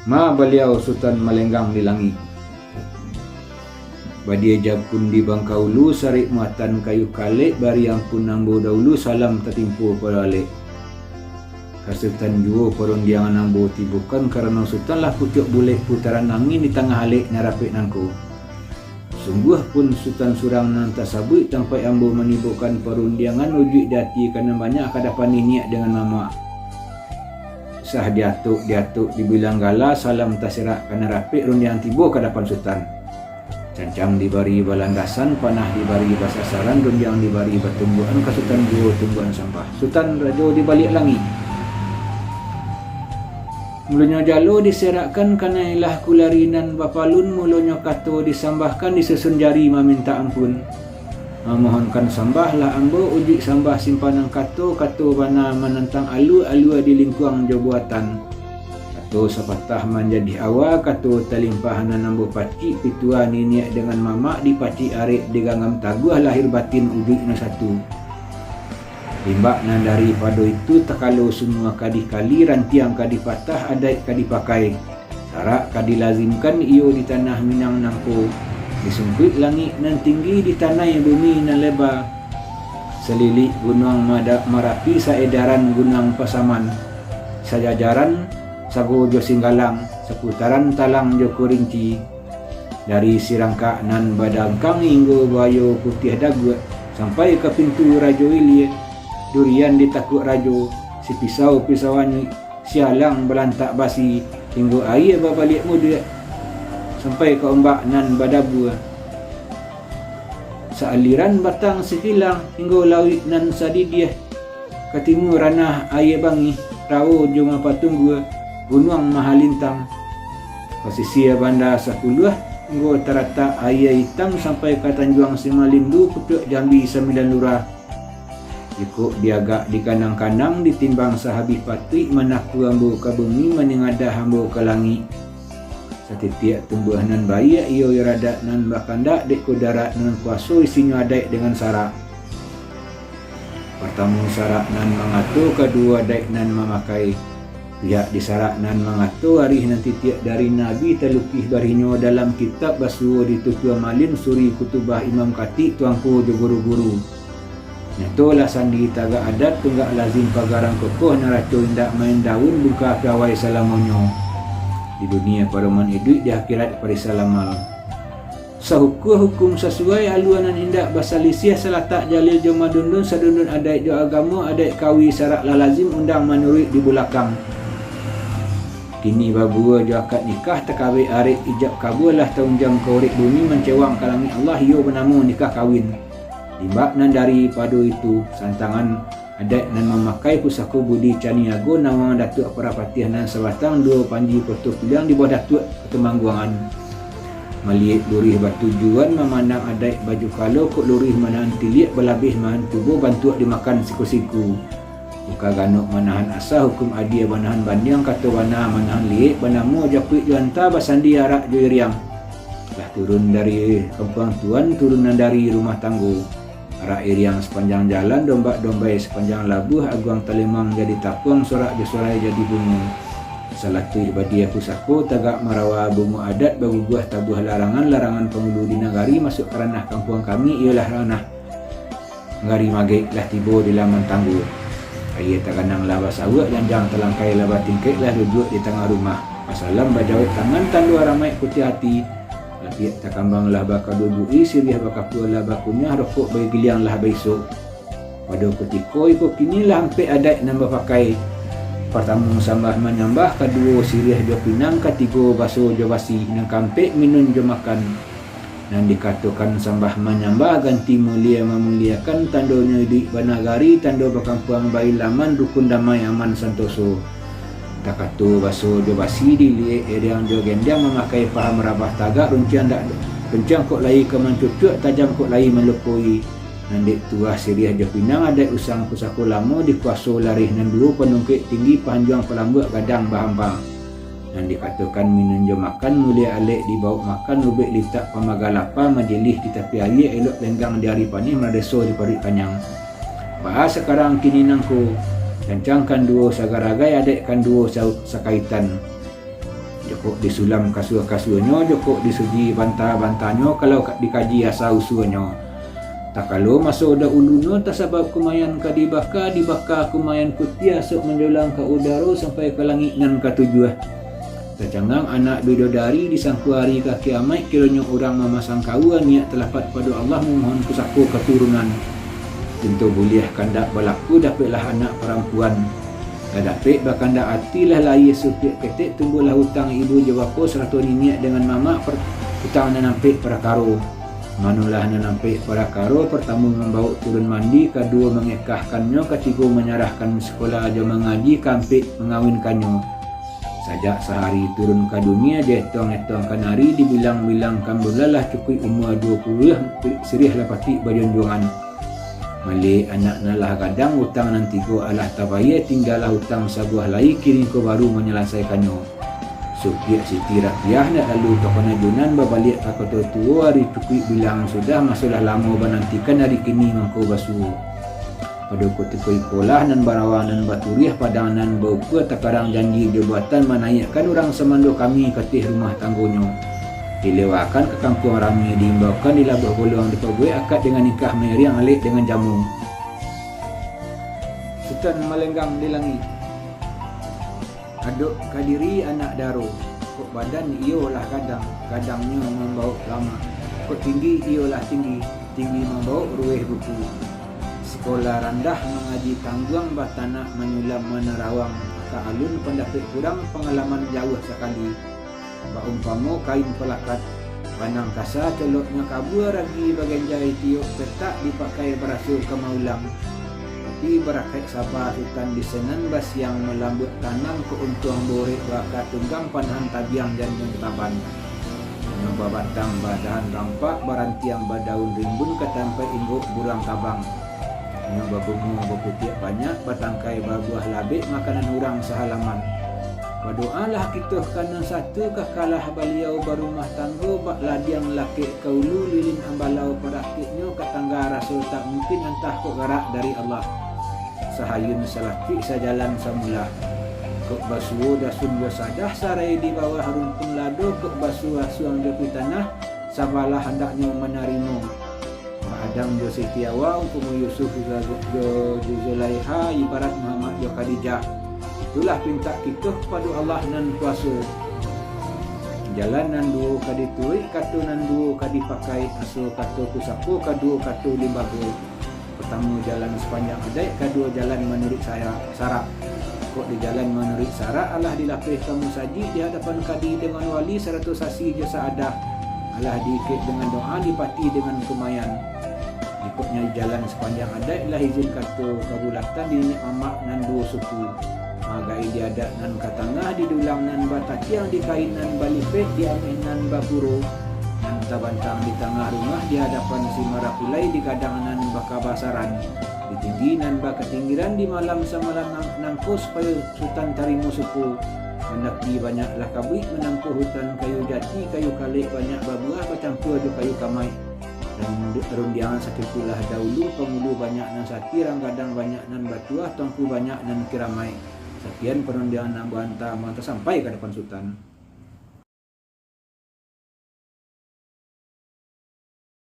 Ma beliau Sultan melenggang di langit. Badia japun di bangkaulu sarik muatan kayu kalik bari ampun nambo dahulu salam tertimpu pada alik. Kasultan juo perundiangan nambo tibukan karena sultan lah pucuk bulik putaran angin di tengah alik narapik nangku. Sungguh pun sultan surang nan tasabui tanpa ambo menibukan perundiangan ujuk dati karena banyak kadapan niat dengan mama. Sah diatuk dibilang gala salam tasirak karena rapik rundiang tibo kadapan sultan. Cancang dibari balandasan, panah dibari basasaran, rundiang dibari batumbuhan, kasutan juo tumbuhan sampah. Sultan rajo di balik langit. Mulunyo jalo diserakkan karena ilah kularinan bapalun, mulunyo kato disambahkan disusun jari meminta ampun. Memohonkan sambah lah ambo uji sambah simpanan kato bana menentang alu di lingkuang jobuatan. Kato sapatah menjadi awal kato talimpahanan nambo paci pitua niniak dengan mama di paci arik digangam taguh lahir batin ujuk na satu. Limbak nan daripada itu takalo semua kadi kali rantiang kadi patah adai kadi pakai. Sarak kadi lazimkan iyo di tanah Minang nangko. Disumpit langit nan tinggi di tanah bumi nan lebar. Selilik gunung Marapi saedaran gunung Pasaman. Sajajaran Sago jo Singgalang, seputaran Talang jo Kurinci. Dari Sirangka nan Badangkang hingga Bayo Putih Dagu sampai ke pintu Rajo Ilie. Durian ditakut Rajo, si pisau-pisauan sialang belantak basi hingga air babalik muda sampai ke ombak nan Badabu. Sealiran batang sekilang hingga laut nan Sadidiah. Ke timur ranah air bangi, rao joma patunggu Gunung Mahalintang. Posisi bandar 10 hingga terletak air hitam sampai ke Tanjuang Simalindu Putuk Jambi 9 lurah. Ikut diagak di kanang-kanang ditimbang sahabi patrik menaku ambo ke bumi menengadah ambo ke langit. Setiap tumbuhanan bayi iyo iradat nan bakandak dek ku darat nan kuaso isinya adai dengan sarak. Pertama sarak nan mengatur, kedua adai nan memakai. Pihak disarak nan mengatur hari nanti tiap dari Nabi terlukis barinyo dalam kitab basuh ditutua malin suri kutubah Imam Khatib tuangku jo guru-guru. Nyatolah sandi taga adat tunggak lazim pagarang kokoh naraco indak main daun buka piawai salamonyo. Di dunia paroman hidup, di akhirat parisalamal. Sahukum sesuai aluanan indak basalisiah selatak jalil jo madundun sadundun adat jo agama adat kawi sarak lazim undang menurut di belakang. Kini babua jo akad nikah tekawe arik ijab kabul lah tahun jam korek bumi mencewang kalangi Allah iyo bernamu nikah kawin. Limbak nan daripada itu santangan adat nan memakai pusaka budi caniago nawang datuk perapatih nan sebatang dua panji foto piliang di bawah datuk Temangguangan. Melihat lurih batu juan memandang adat baju kalau kok lurih manahan tiliak berlabih mahan tubuh bantuak dimakan siku-siku. Buka ganuk manahan asa hukum adia banahan bandiang kata wana manahan liik banamu japik juanta basandi arak joiriang. Lah turun dari kampung tuan turunan dari rumah tangguh. Arak iriang sepanjang jalan domba-dombai sepanjang labuh aguang talimang jadi tapuang sorak josorai jadi bunga. Salatu ibadi pusako tagak marawa bunga adat baguguah tabuh larangan penghulu di nagari masuk ke ranah kampung kami ialah ranah ngari magik lah tibo di laman tangguh. Ayah takanang laba sawak janjang telangkai laba tingkik lah duduk di tengah rumah. Pasalam bajawet tangan tandu ramai putih hati. Lapiak takambang lah baka dudui sirih baka pua lah bakunya rokok bagi giliang lah besok. Pada kutiko ikut kini lah hampir adat nambah pakai. Pertama sambah menyambah, kedua sirih jo pinang, ketiga baso jo basi, nang kampek minum jo makan. Dan dikatakan sambah menyambah ganti mulia memuliakan tandonya di banagari tando bakampuang bayi laman dukun damai aman santoso. Tak kata baso jo basi dilihat yang jo gendang memakai paham rabah tagak runcian kok lai ke mencucuk tajam kok lai melupui. Nandik tuah siriah jo pinang ada usang pusako lama dikuaso larih nan dua penungkik tinggi panjang pelambut gadang bahampang. Dan dikatakan minum jo makan mulia alik dibawa makan ubek litak pamagalapa majlis di tepi air elok lenggang di hari panih meradeso di parit kanyang. Bahas sekarang kini nangku cancangkan duo sagaragai adekkan duo sakaitan. Joko disulam kasur-kasurnya, joko disuji bantah-bantahnya kalau dikaji asal usulnya. Tak kalau masuk dah ulunya tak sebab kumayan ka dibaka kumayan kutia sok menjulang ke udara sampai ke langit nan ka tujuh. Tercangang anak bidadari disangku hari ke kiamat kiranya orang memasang kawan niat terlapat pada Allah memohon kusaku keturunan. Tentu boleh kandak berlaku dapatlah anak perempuan. Dapet bahkan dak hatilah layis supik ketik tumbuhlah hutang ibu jawako serta niat dengan mama hutang nampik perakaro. Manulah nampik perakaro, pertama membawa turun mandi, kedua mengekahkannya, ketiga menyerahkan sekolah aja mengaji, kampik mengawinkannya. Sajak sehari turun ke dunia, dia etong-etong kanari, dibilang-bilang kambulalah cukup umur 20, sirih lapati berjunjungan. Malik anak nalah kadang, hutang nanti ko alah tabaya, tinggallah hutang sebuah lai, kini ko baru menyelesaikannya. Sukiak Siti Rakyah nak lalu ke penajunan berbalik ke kota tua hari cukup bilang sudah masalah lama menantikan hari kini mangko basuh. Pada kota ikolah nan barawan nan baturiah padang nan baupa takarang janji jabatan menaikkan orang semando kami ketih rumah tanggonya. Dilewakan ke kampung rami diimbaukan di labuh boluang dipagui akad dengan nikah meriang alik dengan jamu. Sultan melenggang di langit. Aduk kadiri anak daro, kok badan iolah kadangnya membawa lama, kok tinggi iolah tinggi membawa ruih buku. Sekolah rendah mengaji tangguang batana menyulam menerawang, ke alun pendapat kurang pengalaman jauh sekali. Baumpamo kain pelakat, panang kasa celoknya kabur lagi bagian jahit tiup petak dipakai berasul ke maulam. Berakai sabar hutan di senan bas yang melambut tanam keuntung borik bakat tunggang panahan tabiang janjung taban. Nyoba batang badan rampak barantiang badaun rimbun ketampai ingguk burang tabang. Nyoba bunga berputiak banyak batangkai berbuah labik makanan orang sehalaman. Berdoalah kita kanan satu kekalah baliau berumah tangga bak ladiang laki kaulu lilin ambalau perakitnya ketangga rasul tak mungkin entah kok gerak dari Allah. Sahayun salaki sajalan samula. Kok basuh dasun bersadah sarai di bawah rumpun lado, kok basuh asuang di tanah sabalah hendaknya menerima. Adam jo Sitiawa umpumu Yusuf jo Zulaiha ibarat Muhammad jo Khadijah. Itulah pinta kita kepada Allah nan kuasa. Jalan nan duo kaditui katu nan duo kadipakai aso katu kusapu kadu katu limbago. Pertama jalan sepanjang adai, kedua jalan menurut saya sarak. Kok di jalan menurut sarak Allah dilapih kamu saji di hadapan kadi dengan wali 100 sasi jasa adah. Allah diikut dengan doa dipati dengan kumayan. Ikutnya jalan sepanjang adai lah izin kata kabulatan di mamak nan dua suku. Magai diadat nan katangah didulang nan batatiang di kain nan balipet di amin nan baburo. Nan tabantang di tengah rumah di hadapan si marapulai di kadangan baka basaran di tinggi nan baka tinggiran di malam samalam nangko supaya sultan tarimu suku mendaki banyaklah kabui menangko hutan kayu jati kayu kalik banyak babuah bercampur di kayu kamai dan rundiangan sakitulah dahulu pengulu banyak nan sati ranggadang banyak nan batuah tongku banyak nan kiramai. Sekian perundiangan nan bantah sampai ke depan sultan.